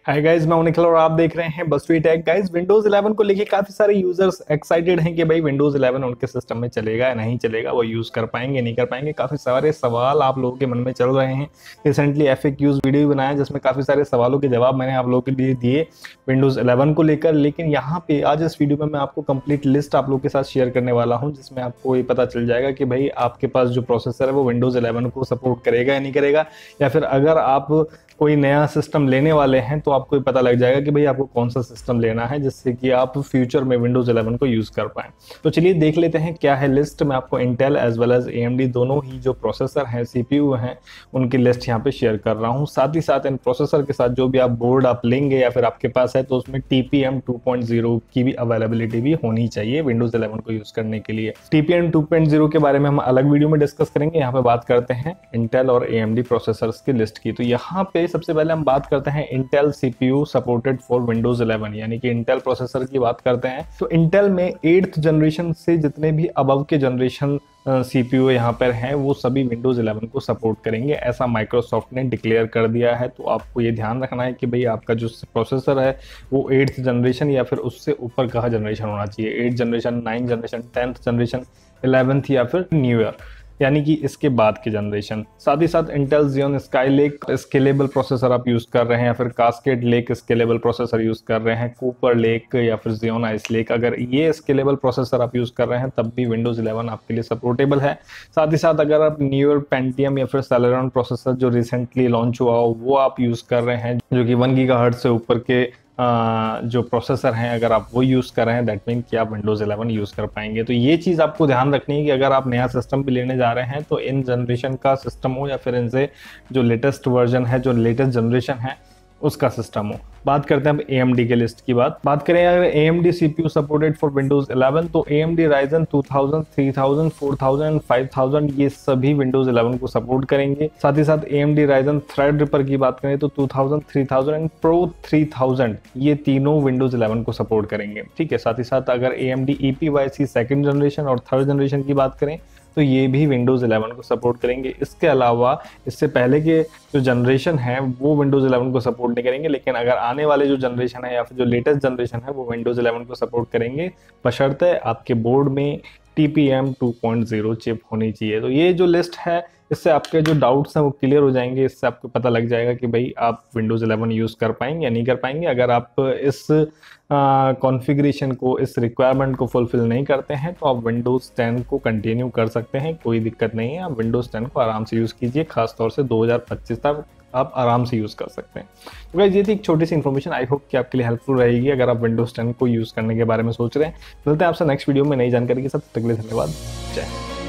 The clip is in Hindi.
हाय गाइस, मैं निखिल और आप देख रहे हैं बस टेक। गाइस, विंडोज 11 को लेके काफी सारे यूजर्स एक्साइटेड हैं कि भाई विंडोज 11 उनके सिस्टम में चलेगा या नहीं चलेगा, वो यूज कर पाएंगे नहीं कर पाएंगे। काफी सारे सवाल आप लोगों के मन में चल रहे हैं। रिसेंटली FAQs वीडियो भी बनाया जिसमें काफी सारे सवालों के जवाब मैंने आप लोगों के लिए दिए विंडोज 11 को लेकर। लेकिन यहाँ पे आज इस वीडियो में मैं आपको कंप्लीट लिस्ट आप लोगों के साथ शेयर करने वाला हूँ, जिसमें आपको ये पता चल जाएगा कि भाई आपके पास जो प्रोसेसर है वो विंडोज 11 को सपोर्ट करेगा या नहीं करेगा, या फिर अगर आप कोई नया सिस्टम लेने वाले हैं तो आपको पता लग जाएगा कि भाई आपको कौन सा सिस्टम लेना है जिससे कि आप फ्यूचर में विंडोज 11 को यूज कर पाएं। तो चलिए देख लेते हैं क्या है लिस्ट। मैं आपको Intel as well as AMD दोनों ही जो प्रोसेसर हैं, CPU हैं, उनकी लिस्ट यहाँ पे शेयर कर रहा हूँ। साथ ही साथ इन प्रोसेसर के साथ जो भी आप बोर्ड आप लेंगे या फिर आपके पास है तो उसमें TPM 2.0 की भी अवेलेबिलिटी भी होनी चाहिए विंडोज 11 को यूज करने के लिए। TPM 2.0 के बारे में हम अलग वीडियो में डिस्कस करेंगे। यहाँ पे बात करते हैं इंटेल और AMD प्रोसेसर्स की लिस्ट की। तो यहाँ पे सबसे पहले हम बात करते हैं Intel CPU supported for Windows 11, यानी कि इंटेल प्रोसेसर की बात करते हैं। तो इंटेल में 8th जनरेशन से जितने भी अबव के जनरेशन CPU यहाँ पर हैं वो सभी विंडोज 11 को सपोर्ट करेंगे, ऐसा माइक्रोसॉफ्ट ने डिक्लेयर कर दिया है। तो आपको ये ध्यान रखना है कि भाई आपका जो प्रोसेसर है वो 8th जनरेशन या फिर उससे ऊपर का जनरेशन होना चाहिए। 8th generation, 9th generation, 10th generation, 11th या फिर न्यू ईयर, यानी कि इसके बाद की जनरेशन। साथ ही साथ Intel Xeon Skylake scalable processor आप यूज कर रहे हैं या फिर cascade lake scalable processor use कर रहे हैं, कूपर लेक या फिर Xeon Ice Lake, अगर ये स्केलेबल प्रोसेसर आप यूज कर रहे हैं तब भी विंडोज 11 आपके लिए सपोर्टेबल है। साथ ही साथ अगर आप न्यूअर पेंटियम या फिर सेलेरॉन प्रोसेसर जो रिसेंटली लॉन्च हुआ हो वो आप यूज कर रहे हैं, जो कि 1 GHz से ऊपर के जो प्रोसेसर हैं, अगर आप वो यूज़ कर रहे हैं दैट मीन कि आप विंडोज 11 यूज़ कर पाएंगे। तो ये चीज़ आपको ध्यान रखनी है कि अगर आप नया सिस्टम भी लेने जा रहे हैं तो इन जनरेशन का सिस्टम हो या फिर इनसे जो लेटेस्ट वर्जन है, जो लेटेस्ट जनरेशन है उसका सिस्टम हो। बात करते हैं अब AMD के लिस्ट की बात करें अगर AMD CPU supported for Windows 11 तो AMD Ryzen 2000, 3000, 4000, 5000 ये सभी विंडोज 11 को सपोर्ट करेंगे। साथ ही साथ AMD Ryzen Threadripper की बात करें तो 2000, 3000 एंड Pro 3000 ये तीनों विंडोज 11 को सपोर्ट करेंगे। ठीक है, साथ ही साथ अगर AMD EPYC सेकंड जनरेशन और थर्ड जनरेशन की बात करें तो ये भी विंडोज 11 को सपोर्ट करेंगे। इसके अलावा इससे पहले के जो जनरेशन है वो विंडोज 11 को सपोर्ट नहीं करेंगे, लेकिन अगर आने वाले जो जनरेशन है या फिर जो लेटेस्ट जनरेशन है वो विंडोज 11 को सपोर्ट करेंगे, बशर्ते आपके बोर्ड में TPM 2.0 चिप होनी चाहिए। तो ये जो लिस्ट है इससे आपके जो डाउट्स हैं वो क्लियर हो जाएंगे। इससे आपको पता लग जाएगा कि भाई आप विंडोज 11 यूज़ कर पाएंगे या नहीं कर पाएंगे। अगर आप इस कॉन्फ़िगरेशन को, इस रिक्वायरमेंट को फुलफिल नहीं करते हैं तो आप विंडोज 10 को कंटिन्यू कर सकते हैं, कोई दिक्कत नहीं है। आप विंडोज 10 को आराम से यूज़ कीजिए, खासतौर से 2025 तक आप आराम से यूज़ कर सकते हैं। तो गाइस ये थी एक छोटी सी इन्फॉर्मेशन, आई होप कि आपके लिए हेल्पफुल रहेगी अगर आप विंडोज 10 को यूज़ करने के बारे में सोच रहे हैं। मिलते हैं आपसे नेक्स्ट वीडियो में नई जानकारी के साथ। तब तक के लिए धन्यवाद। जय हिंद।